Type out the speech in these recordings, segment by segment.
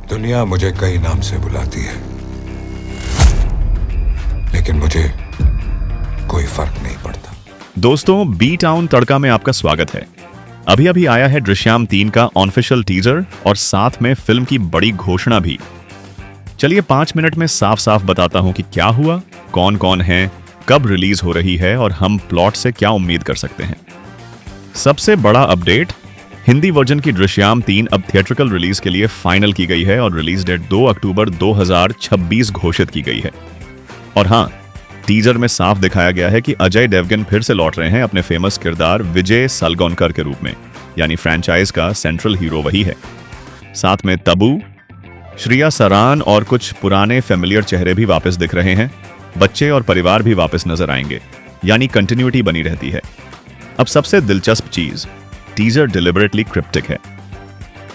दुनिया मुझे कई नाम से बुलाती है, लेकिन मुझे कोई फर्क नहीं पड़ता। दोस्तों, बी टाउन तड़का में आपका स्वागत है। अभी अभी आया है दृश्यम 3 का ऑफिशियल टीजर और साथ में फिल्म की बड़ी घोषणा भी। चलिए 5 मिनट में साफ साफ बताता हूं कि क्या हुआ, कौन कौन है, कब रिलीज हो रही है और हम प्लॉट से क्या उम्मीद कर सकते हैं। सबसे बड़ा अपडेट, हिंदी वर्जन की दृश्यम 3 अब थिएट्रिकल रिलीज के लिए फाइनल की गई है और रिलीज डेट 2 अक्टूबर 2026 घोषित की गई है। और हां, टीजर में साफ दिखाया गया है कि अजय देवगन फिर से लौट रहे हैं अपने फेमस किरदार विजय सलगोनकर के रूप में, यानी फ्रेंचाइज का सेंट्रल हीरो वही है। साथ में तब्बू, श्रिया सरान और कुछ पुराने फेमिलियर चेहरे भी वापस दिख रहे हैं। बच्चे और परिवार भी वापस नजर आएंगे, यानी कंटिन्यूटी बनी रहती है। अब सबसे दिलचस्प चीज, टीजर डिलिबरेटली क्रिप्टिक है।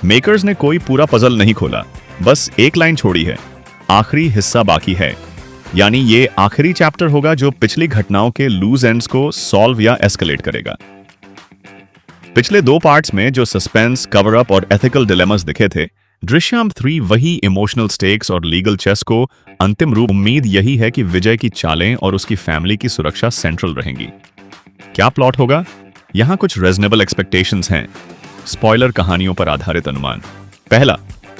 मेकर्स ने कोई पूरा पजल नहीं खोला, बस एक लाइन छोड़ी है, आखिरी हिस्सा बाकी है। यानी ये आखिरी चैप्टर होगा जो पिछली घटनाओं के लूज एंड्स को सॉल्व या एस्केलेट करेगा। पिछले 2 पार्ट्स में जो सस्पेंस, कवर अप और एथिकल डिलेमास दिखे थे, दृश्यम 3 वही इमोशनल स्टेक्स और लीगल चेस को अंतिम रूप। उम्मीद यही है कि विजय की चालें और उसकी फैमिली की सुरक्षा सेंट्रल रहेंगी। क्या प्लॉट होगा? यहां कुछ रीजनेबल एक्सपेक्टेशंस हैं। स्पॉइलर कहानियों पर आधारित अनुमान। पहला,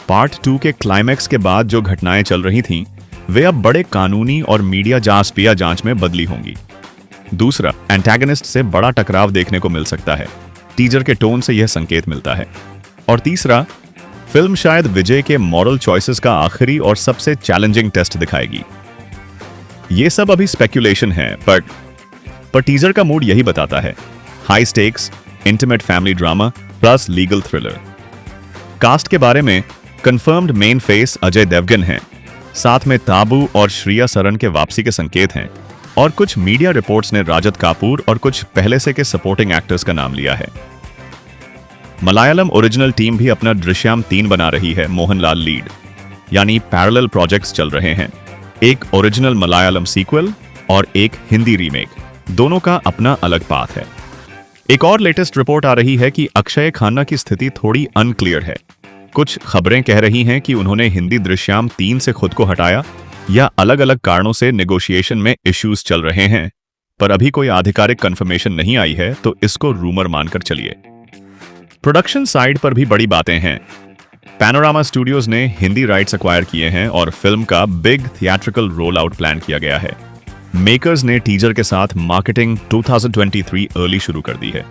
पार्ट 2 के क्लाइमैक्स के बाद जो घटनाएं चल रही थीं, वे अब बड़े कानूनी और मीडिया जांच में बदली होंगी। दूसरा, एंटागनिस्ट से बड़ा टकराव देखने को मिल सकता है। टीजर के टोन से यह संकेत मिलता है। और तीसरा, फिल्म शायद विजय के मॉरल चॉइसेस का आखिरी और सबसे चैलेंजिंग टेस्ट दिखाएगी। ये सब अभी स्पेक्यूलेशन है, पर टीजर का मूड यही बताता है, high stakes, intimate family drama plus legal thriller. Cast के बारे में confirmed main face Ajay Devgan है, साथ में ताबू और श्रिया सरन के वापसी के संकेत हैं, और कुछ मीडिया रिपोर्ट्स ने राजत कापूर और कुछ पहले से के सपोर्टिंग एक्टर्स का नाम लिया है। मलयालम ओरिजिनल टीम भी अपना दृश्यम 3 बना रही है, मोहनलाल लीड, यानी पैरेलल प्रोजेक्ट्स चल रहे हैं। एक ओरिजिनल मलयालम सीक्वल और एक हिंदी रीमेक, दोनों का अपना अलग पाथ है। एक और लेटेस्ट रिपोर्ट आ रही है कि अक्षय खन्ना की स्थिति थोड़ी अनक्लियर है। कुछ खबरें कह रही हैं कि उन्होंने हिंदी दृश्यम 3 से खुद को हटाया या अलग अलग कारणों से नेगोशिएशन में इश्यूज चल रहे हैं, पर अभी कोई आधिकारिक कंफर्मेशन नहीं आई है, तो इसको रूमर मानकर चलिए। प्रोडक्शन साइड पर भी बड़ी बातें हैं। पैनोरामा स्टूडियोज ने हिंदी राइट्स एक्वायर किए हैं और फिल्म का big theatrical roll out plan किया गया है। मेकर्स ने टीजर के साथ मार्केटिंग 2023 अर्ली शुरू कर दी है,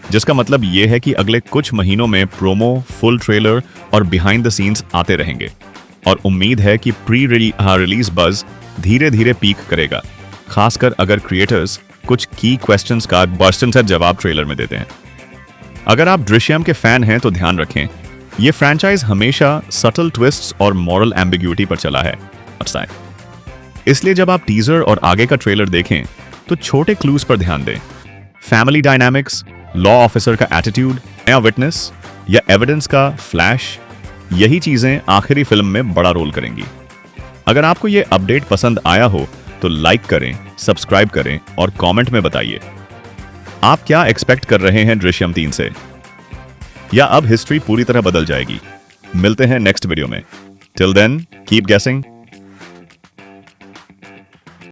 जिसका मतलब यह है कि अगले कुछ महीनों में प्रोमो, फुल ट्रेलर और बिहाइंड द सीन्स आते रहेंगे। और उम्मीद है कि प्री रिलीज बज धीरे धीरे पीक करेगा, खासकर अगर क्रिएटर्स कुछ की क्वेश्चंस का बर्स्टन से जवाब ट्रेलर में देते हैं। अगर आप दृश्यम के फैन हैं तो ध्यान रखें, यह फ्रेंचाइज हमेशा सटल ट्विस्ट्स और मॉरल एम्बिग्यूटी पर चला है। इसलिए जब आप टीजर और आगे का ट्रेलर देखें तो छोटे क्लूज पर ध्यान दें। फैमिली डायनामिक्स, लॉ ऑफिसर का एटीट्यूड, नया विटनेस या एविडेंस का फ्लैश, यही चीजें आखिरी फिल्म में बड़ा रोल करेंगी। अगर आपको यह अपडेट पसंद आया हो तो लाइक करें, सब्सक्राइब करें और कमेंट में बताइए आप क्या एक्सपेक्ट कर रहे हैं दृश्यम 3 से, या अब हिस्ट्री पूरी तरह बदल जाएगी। मिलते हैं नेक्स्ट वीडियो में। टिल देन कीप गेसिंग।